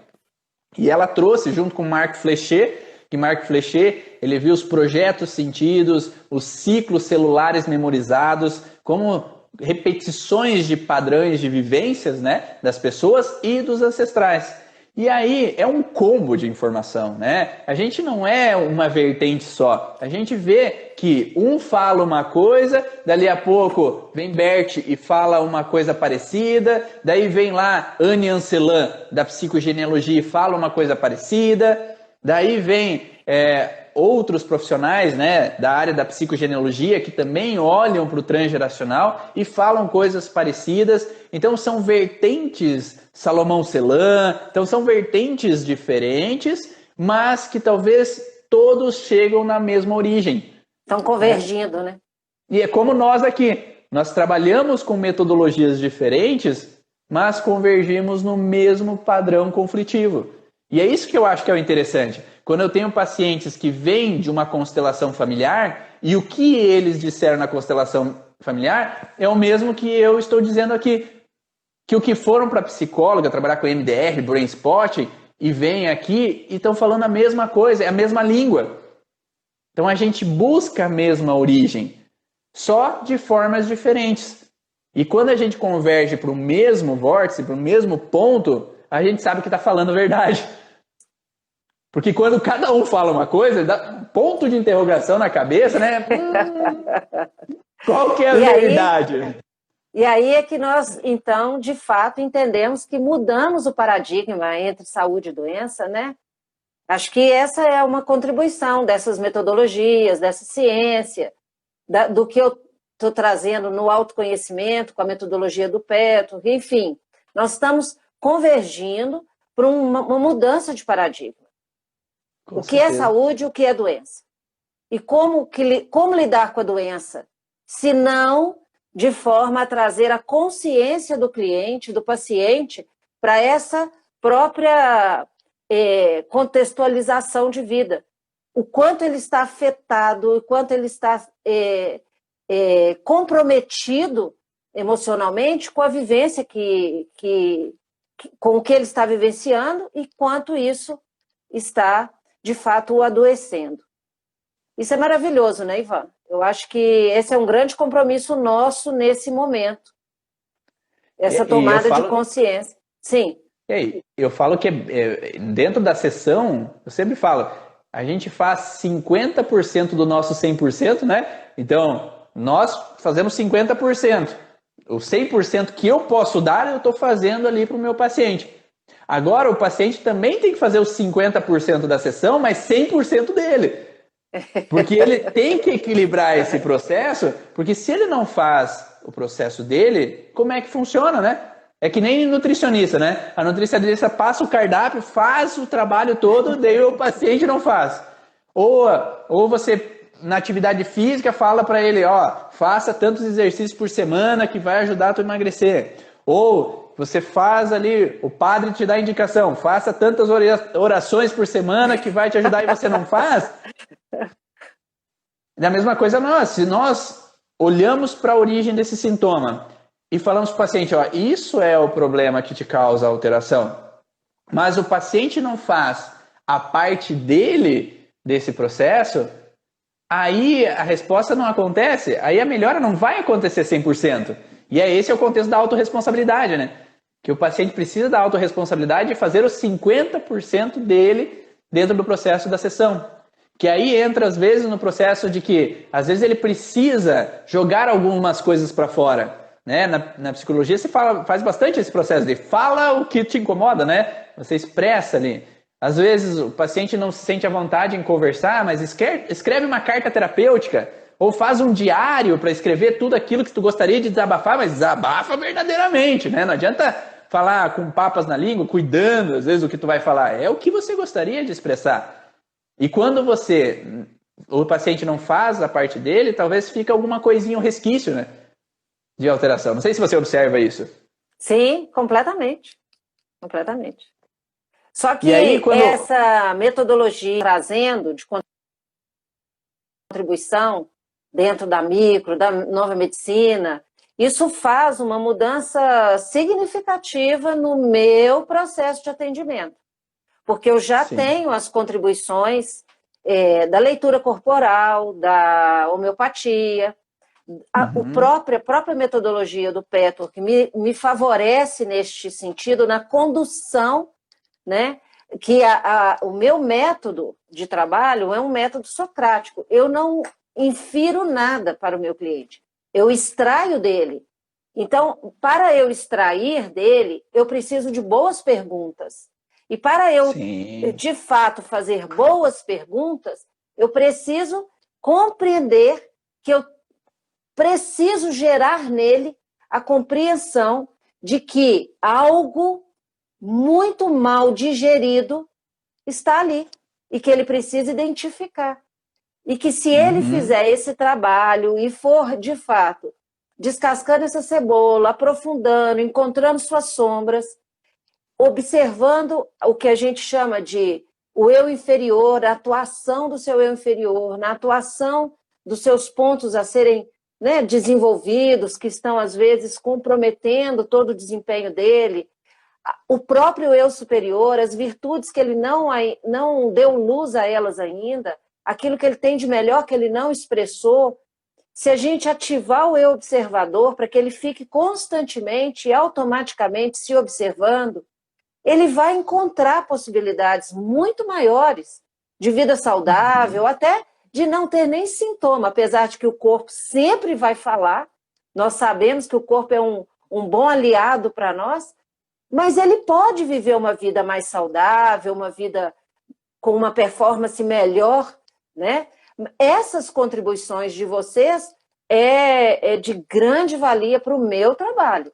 e ela trouxe, junto com Marc Flechet, que Marc Flechet, ele viu os projetos sentidos, os ciclos celulares memorizados, como repetições de padrões de vivências, né, das pessoas e dos ancestrais. E aí é um combo de informação, né? A gente não é uma vertente só. A gente vê que um fala uma coisa, dali a pouco vem Bert e fala uma coisa parecida, daí vem lá Anne Ancelan, da psicogenealogia, e fala uma coisa parecida, daí vem outros profissionais, né, da área da psicogenealogia que também olham para o transgeracional e falam coisas parecidas. Então são vertentes Salomão Celan, então são vertentes diferentes, mas que talvez todos chegam na mesma origem. Estão convergindo, né? E é como nós aqui, nós trabalhamos com metodologias diferentes, mas convergimos no mesmo padrão conflitivo. E é isso que eu acho que é o interessante. Quando eu tenho pacientes que vêm de uma constelação familiar e o que eles disseram na constelação familiar é o mesmo que eu estou dizendo aqui. Que o que foram para psicóloga, trabalhar com MDR, Brain Spotting, e vêm aqui e estão falando a mesma coisa, é a mesma língua. Então a gente busca a mesma origem, só de formas diferentes. E quando a gente converge para o mesmo vórtice, para o mesmo ponto, a gente sabe que está falando a verdade. Porque quando cada um fala uma coisa, dá um ponto de interrogação na cabeça, né? Qual que é a verdade? E aí é que nós, então, de fato, entendemos que mudamos o paradigma entre saúde e doença, né? Acho que essa é uma contribuição dessas metodologias, dessa ciência, do que eu estou trazendo no autoconhecimento, com a metodologia do Petro, enfim. Nós estamos convergindo para uma mudança de paradigma. O que é saúde e o que é doença. E como lidar com a doença, se não de forma a trazer a consciência do cliente, do paciente, para essa própria contextualização de vida. O quanto ele está afetado, o quanto ele está comprometido emocionalmente com a vivência com o que ele está vivenciando e quanto isso está, de fato, o adoecendo. Isso é maravilhoso, né, Ivan? Eu acho que esse é um grande compromisso nosso nesse momento. Essa tomada de consciência. Sim. Eu falo que dentro da sessão, eu sempre falo, a gente faz 50% do nosso 100%, né? Então, nós fazemos 50%. O 100% que eu posso dar, eu estou fazendo ali para o meu paciente. Agora, o paciente também tem que fazer os 50% da sessão, mas 100% dele. Porque ele tem que equilibrar esse processo, porque se ele não faz o processo dele, como é que funciona, né? É que nem nutricionista, né? A nutricionista passa o cardápio, faz o trabalho todo, daí o paciente não faz. Ou você, na atividade física, fala para ele, faça tantos exercícios por semana que vai ajudar a tu emagrecer. Ou você faz ali, o padre te dá indicação, faça tantas orações por semana que vai te ajudar e você não faz. Da mesma coisa nós, se nós olhamos para a origem desse sintoma e falamos para o paciente, isso é o problema que te causa a alteração, mas o paciente não faz a parte dele desse processo, aí a resposta não acontece, aí a melhora não vai acontecer 100%. E esse é o contexto da autorresponsabilidade, né? Que o paciente precisa da autorresponsabilidade de fazer os 50% dele dentro do processo da sessão. Que aí entra, às vezes, no processo de que, às vezes, ele precisa jogar algumas coisas para fora. Né? Na psicologia, se faz bastante esse processo de fala o que te incomoda, né? Você expressa ali. Às vezes o paciente não se sente à vontade em conversar, mas escreve uma carta terapêutica ou faz um diário para escrever tudo aquilo que tu gostaria de desabafar, mas desabafa verdadeiramente, né? Não adianta falar com papas na língua, cuidando às vezes o que tu vai falar, é o que você gostaria de expressar. E quando o paciente não faz a parte dele, talvez fique alguma coisinha, um resquício, né, de alteração. Não sei se você observa isso. Sim, completamente. Completamente. Só que aí, essa metodologia trazendo de contribuição dentro da micro, da nova medicina, isso faz uma mudança significativa no meu processo de atendimento. Porque eu já tenho as contribuições da leitura corporal, da homeopatia, a própria metodologia do Petwork que me favorece neste sentido, na condução, né? Que o meu método de trabalho é um método socrático. Eu não infiro nada para o meu cliente. Eu extraio dele. Então, para eu extrair dele, eu preciso de boas perguntas. E para eu, de fato, fazer boas perguntas, eu preciso compreender que eu preciso gerar nele a compreensão de que algo muito mal digerido está ali e que ele precisa identificar. E que se ele fizer esse trabalho e for, de fato, descascando essa cebola, aprofundando, encontrando suas sombras, observando o que a gente chama de o eu inferior, a atuação do seu eu inferior, na atuação dos seus pontos a serem, né, desenvolvidos, que estão, às vezes, comprometendo todo o desempenho dele, o próprio eu superior, as virtudes que ele não deu luz a elas ainda, aquilo que ele tem de melhor que ele não expressou. Se a gente ativar o eu observador para que ele fique constantemente e automaticamente se observando, ele vai encontrar possibilidades muito maiores de vida saudável, até de não ter nem sintoma, apesar de que o corpo sempre vai falar. Nós sabemos que o corpo é um bom aliado para nós, mas ele pode viver uma vida mais saudável, uma vida com uma performance melhor, né? Essas contribuições de vocês é de grande valia para o meu trabalho.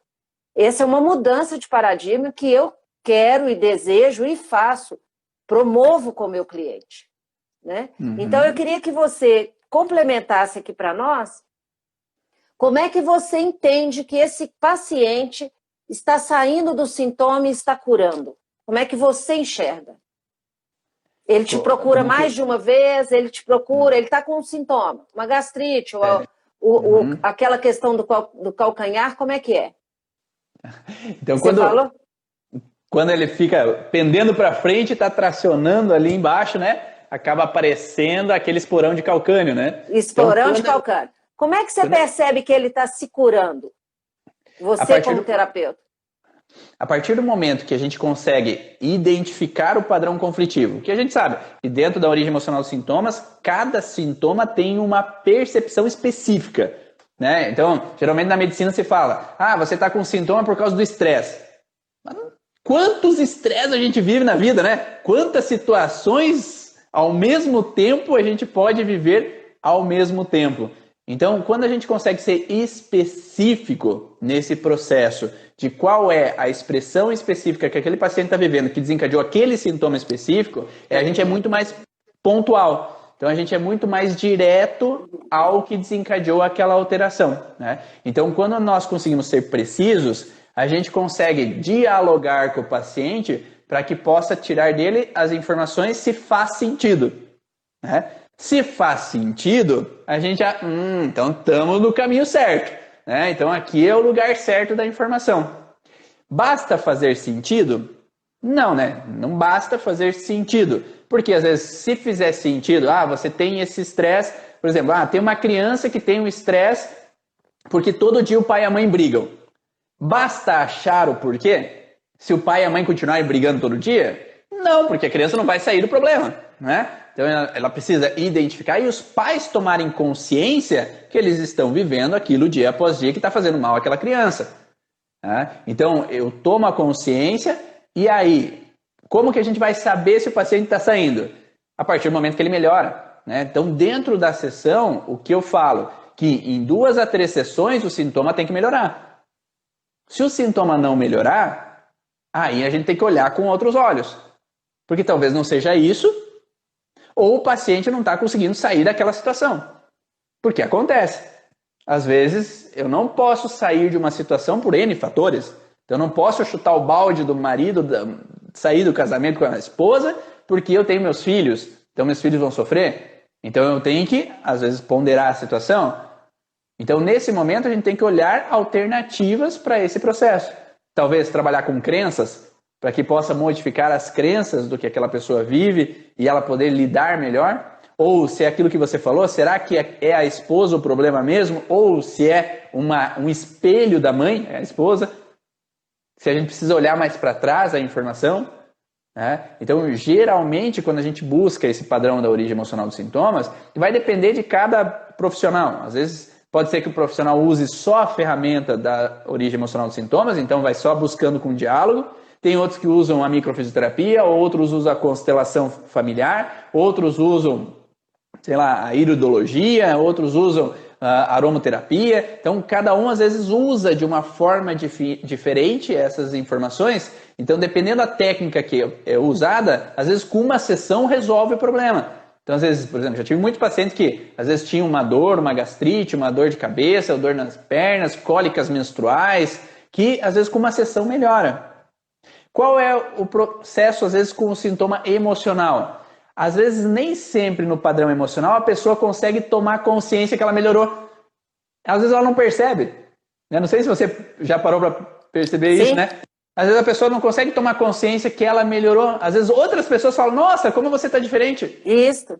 Essa é uma mudança de paradigma que eu quero e desejo e faço, promovo com o meu cliente, né? Então, eu queria que você complementasse aqui para nós como é que você entende que esse paciente está saindo do sintoma e está curando. Como é que você enxerga? Ele te procura mais de uma vez, ele está com um sintoma, uma gastrite, ou aquela questão do calcanhar, como é que é? Então, quando ele fica pendendo para frente, está tracionando ali embaixo, né? Acaba aparecendo aquele esporão de calcânio, né? Esporão de calcânio. Como é que você percebe que ele está se curando? Você como terapeuta. A partir do momento que a gente consegue identificar o padrão conflitivo, que a gente sabe que dentro da origem emocional dos sintomas, cada sintoma tem uma percepção específica, né? Então, geralmente na medicina se fala, você está com sintoma por causa do estresse. Quantos estresses a gente vive na vida, né? Quantas situações ao mesmo tempo a gente pode viver ao mesmo tempo. Então, quando a gente consegue ser específico nesse processo de qual é a expressão específica que aquele paciente está vivendo, que desencadeou aquele sintoma específico, a gente é muito mais pontual. Então, a gente é muito mais direto ao que desencadeou aquela alteração, né? Então, quando nós conseguimos ser precisos, a gente consegue dialogar com o paciente para que possa tirar dele as informações se faz sentido, né? Se faz sentido, a gente já, então estamos no caminho certo, né? Então aqui é o lugar certo da informação. Basta fazer sentido? Não, né? Não basta fazer sentido. Porque às vezes, se fizer sentido, você tem esse estresse, por exemplo, tem uma criança que tem um estresse porque todo dia o pai e a mãe brigam. Basta achar o porquê? Se o pai e a mãe continuarem brigando todo dia? Não, porque a criança não vai sair do problema, né? Então ela precisa identificar e os pais tomarem consciência que eles estão vivendo aquilo dia após dia que está fazendo mal àquela criança. Né? Então eu tomo a consciência e aí Como que a gente vai saber se o paciente está saindo? A partir do momento que ele melhora, né? Então, dentro da sessão, o que eu falo? Que em 2 a 3 sessões o sintoma tem que melhorar. Se o sintoma não melhorar, aí a gente tem que olhar com outros olhos. Porque talvez não seja isso, ou o paciente não está conseguindo sair daquela situação. Porque acontece. Às vezes, eu não posso sair de uma situação por N fatores. Então, eu não posso chutar o balde do marido, sair do casamento com a esposa, porque eu tenho meus filhos. Então, meus filhos vão sofrer. Então, eu tenho que, às vezes, ponderar a situação. Então, nesse momento, a gente tem que olhar alternativas para esse processo. Talvez trabalhar com crenças, para que possa modificar as crenças do que aquela pessoa vive e ela poder lidar melhor. Ou se é aquilo que você falou, será que é a esposa o problema mesmo? Ou se é um espelho da mãe, é a esposa? Se a gente precisa olhar mais para trás a informação, né? Então, geralmente, quando a gente busca esse padrão da origem emocional dos sintomas, vai depender de cada profissional. Às vezes, pode ser que o profissional use só a ferramenta da origem emocional dos sintomas, então vai só buscando com diálogo. Tem outros que usam a microfisioterapia, outros usam a constelação familiar, outros usam, sei lá, a iridologia, outros usam a aromaterapia. Então, cada um às vezes usa de uma forma diferente essas informações. Então, dependendo da técnica que é usada, às vezes com uma sessão resolve o problema. Então, às vezes, por exemplo, já tive muitos pacientes que às vezes tinham uma dor, uma gastrite, uma dor de cabeça, dor nas pernas, cólicas menstruais, que às vezes com uma sessão melhora. Qual é o processo, às vezes, com o sintoma emocional? Às vezes, nem sempre no padrão emocional a pessoa consegue tomar consciência que ela melhorou. Às vezes ela não percebe. Eu não sei se você já parou para perceber. Sim. Isso, né? Às vezes a pessoa não consegue tomar consciência que ela melhorou. Às vezes outras pessoas falam, nossa, como você está diferente. Isso.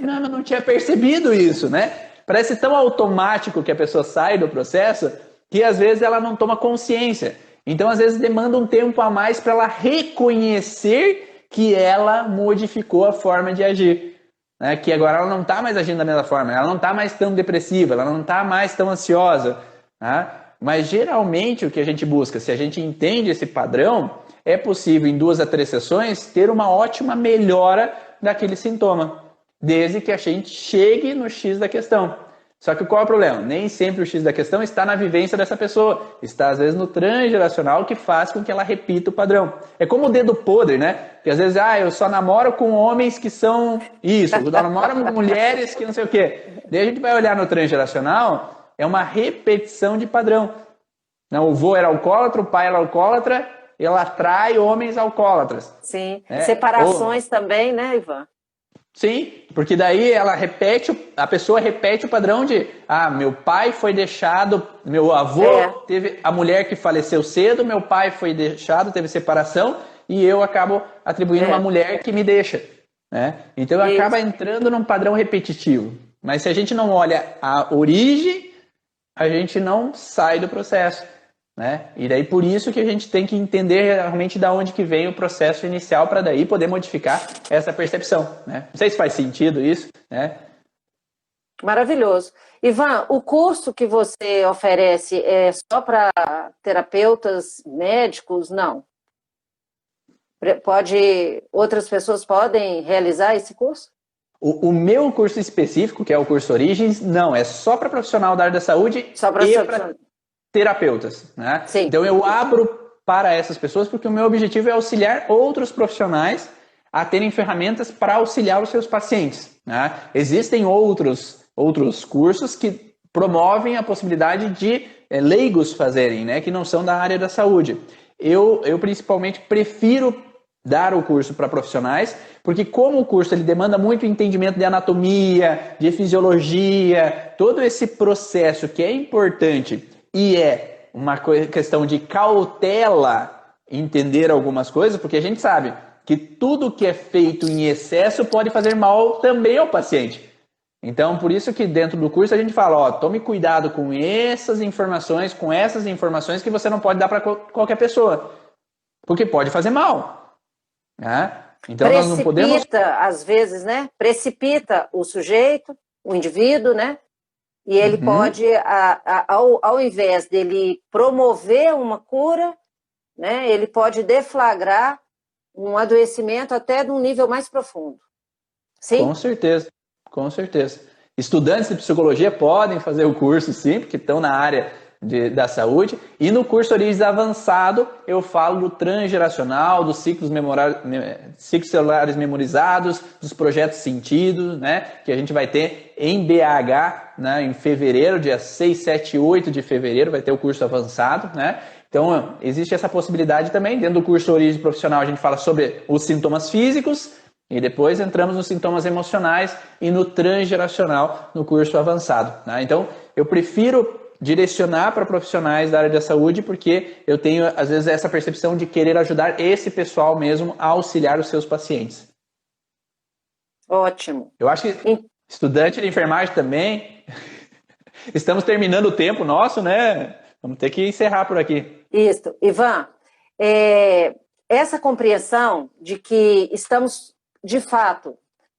Não, eu não tinha percebido isso, né? Parece tão automático que a pessoa sai do processo que às vezes ela não toma consciência. Então, às vezes, demanda um tempo a mais para ela reconhecer que ela modificou a forma de agir. Né? Que agora ela não está mais agindo da mesma forma, ela não está mais tão depressiva, ela não está mais tão ansiosa. Né? Mas, geralmente, o que a gente busca, se a gente entende esse padrão, é possível, em 2 a 3 sessões, ter uma ótima melhora daquele sintoma. Desde que a gente chegue no X da questão. Só que qual é o problema? Nem sempre o X da questão está na vivência dessa pessoa. Está, às vezes, no transgeracional que faz com que ela repita o padrão. É como o dedo podre, né? Que às vezes, eu só namoro com homens que são isso. Eu namoro com mulheres que não sei o quê. Daí a gente vai olhar no transgeracional, é uma repetição de padrão. Não, o vô era alcoólatra, o pai era alcoólatra, ela atrai homens alcoólatras. Sim. Separações também, né, Ivan? Sim, porque daí a pessoa repete o padrão de meu pai foi deixado, meu avô teve a mulher que faleceu cedo, meu pai foi deixado, teve separação, e eu acabo atribuindo uma mulher que me deixa. Né? Então acaba entrando num padrão repetitivo. Mas se a gente não olha a origem, a gente não sai do processo. Né? E daí por isso que a gente tem que entender realmente de onde que vem o processo inicial para daí poder modificar essa percepção. Né? Não sei se faz sentido isso. Né? Maravilhoso. Ivan, o curso que você oferece é só para terapeutas médicos? Não. Outras pessoas podem realizar esse curso? O meu curso específico, que é o curso Origens, não, é só para profissional da área da saúde só para terapeutas, né? Então eu abro para essas pessoas porque o meu objetivo é auxiliar outros profissionais a terem ferramentas para auxiliar os seus pacientes. Né? Existem outros cursos que promovem a possibilidade de leigos fazerem, né? Que não são da área da saúde. Eu principalmente prefiro dar o curso para profissionais, porque como o curso ele demanda muito entendimento de anatomia, de fisiologia, todo esse processo que é importante e é uma questão de cautela entender algumas coisas, porque a gente sabe que tudo que é feito em excesso pode fazer mal também ao paciente. Então, por isso que dentro do curso a gente fala, tome cuidado com essas informações que você não pode dar para qualquer pessoa, porque pode fazer mal. Né? Então, nós não podemos... às vezes, né? Precipita o sujeito, o indivíduo, né? E ele pode, ao invés dele promover uma cura, né, ele pode deflagrar um adoecimento até de um nível mais profundo. Sim? Com certeza, com certeza. Estudantes de psicologia podem fazer o curso, sim, porque estão na área da saúde. E no curso Origens Avançado, eu falo do transgeracional, dos ciclos celulares memorizados, dos projetos sentidos, né, que a gente vai ter em BH, né, em fevereiro, dia 6, 7 e 8 de fevereiro, vai ter o curso avançado, né? Então, existe essa possibilidade também. Dentro do curso Origem Profissional, a gente fala sobre os sintomas físicos, e depois entramos nos sintomas emocionais e no transgeracional no curso avançado, né? Então, eu prefiro direcionar para profissionais da área da saúde porque eu tenho, às vezes, essa percepção de querer ajudar esse pessoal mesmo a auxiliar os seus pacientes. Ótimo. Eu acho que estudante de enfermagem também. Estamos terminando o tempo nosso, né? Vamos ter que encerrar por aqui. Isso. Ivan, essa compreensão de que estamos, de fato,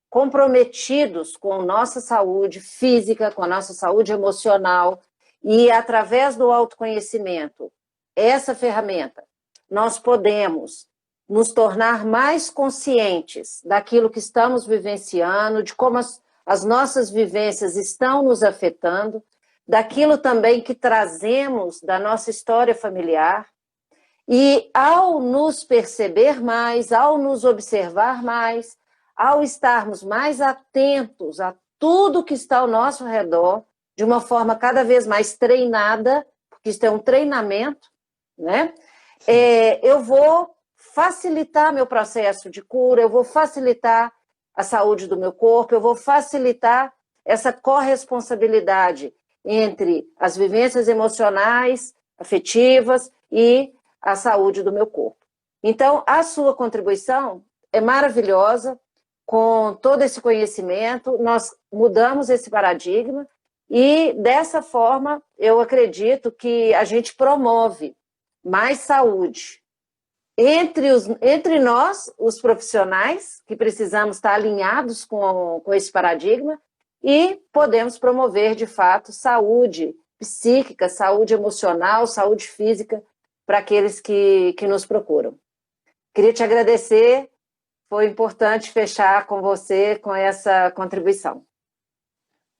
comprometidos com nossa saúde física, com a nossa saúde emocional, e através do autoconhecimento, essa ferramenta, nós podemos nos tornar mais conscientes daquilo que estamos vivenciando, de como as nossas vivências estão nos afetando, daquilo também que trazemos da nossa história familiar. E ao nos perceber mais, ao nos observar mais, ao estarmos mais atentos a tudo que está ao nosso redor, de uma forma cada vez mais treinada, porque isso é um treinamento, né? Eu vou facilitar meu processo de cura, eu vou facilitar a saúde do meu corpo, eu vou facilitar essa corresponsabilidade entre as vivências emocionais, afetivas e a saúde do meu corpo. Então, a sua contribuição é maravilhosa. Com todo esse conhecimento, nós mudamos esse paradigma e, dessa forma, eu acredito que a gente promove mais saúde entre nós, os profissionais, que precisamos estar alinhados com esse paradigma, e podemos promover, de fato, saúde psíquica, saúde emocional, saúde física para aqueles que nos procuram. Queria te agradecer, foi importante fechar com você com essa contribuição.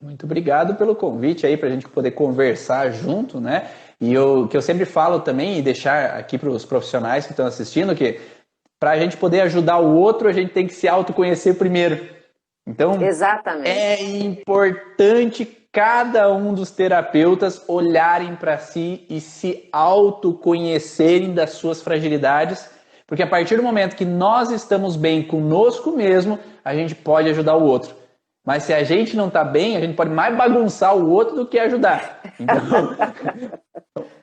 Muito obrigado pelo convite aí para a gente poder conversar junto, né? E o que eu sempre falo também e deixar aqui para os profissionais que estão assistindo que para a gente poder ajudar o outro, a gente tem que se autoconhecer primeiro. Então, exatamente, é importante cada um dos terapeutas olharem para si e se autoconhecerem das suas fragilidades, porque a partir do momento que nós estamos bem conosco mesmo, a gente pode ajudar o outro. Mas se a gente não está bem, a gente pode mais bagunçar o outro do que ajudar. Então,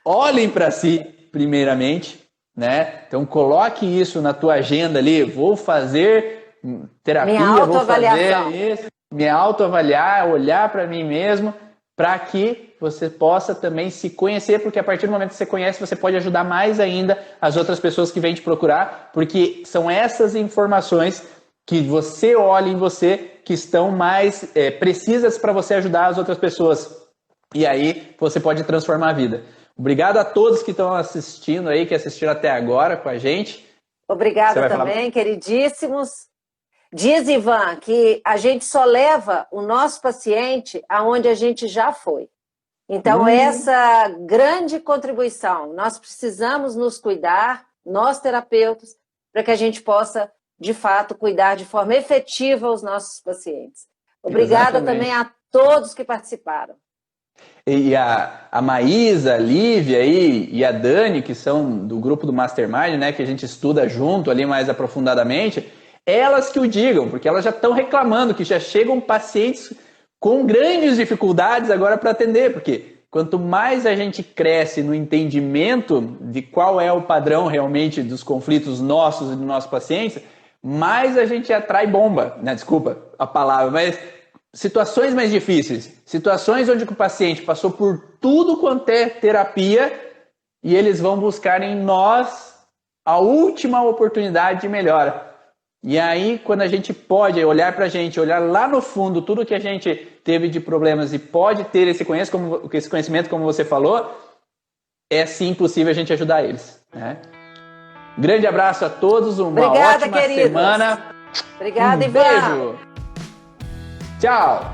olhem para si primeiramente, né? Então coloque isso na tua agenda ali, vou fazer terapia, vou fazer isso, me autoavaliar, olhar para mim mesmo, para que você possa também se conhecer, porque a partir do momento que você conhece, você pode ajudar mais ainda as outras pessoas que vêm te procurar, porque são essas informações que você olha em você que estão mais precisas para você ajudar as outras pessoas. E aí você pode transformar a vida. Obrigado a todos que estão assistindo aí, que assistiram até agora com a gente. Obrigada também, queridíssimos. Diz, Ivan, que a gente só leva o nosso paciente aonde a gente já foi. Então, essa grande contribuição, nós precisamos nos cuidar, nós terapeutas, para que a gente possa, de fato, cuidar de forma efetiva os nossos pacientes. Obrigada também a todos que participaram. E a Maísa, a Lívia e a Dani, que são do grupo do Mastermind, né, que a gente estuda junto ali mais aprofundadamente, elas que o digam, porque elas já estão reclamando que já chegam pacientes com grandes dificuldades agora para atender, porque quanto mais a gente cresce no entendimento de qual é o padrão realmente dos conflitos nossos e dos nossos pacientes, mais a gente atrai bomba, né? Desculpa a palavra, mas situações mais difíceis, situações onde o paciente passou por tudo quanto é terapia e eles vão buscar em nós a última oportunidade de melhora. E aí, quando a gente pode olhar para a gente, olhar lá no fundo tudo que a gente teve de problemas e pode ter esse conhecimento, como você falou, é sim possível a gente ajudar eles, né? Grande abraço a todos, uma Obrigada, ótima queridos. semana. Obrigada, Um Ivan. beijo. Tchau.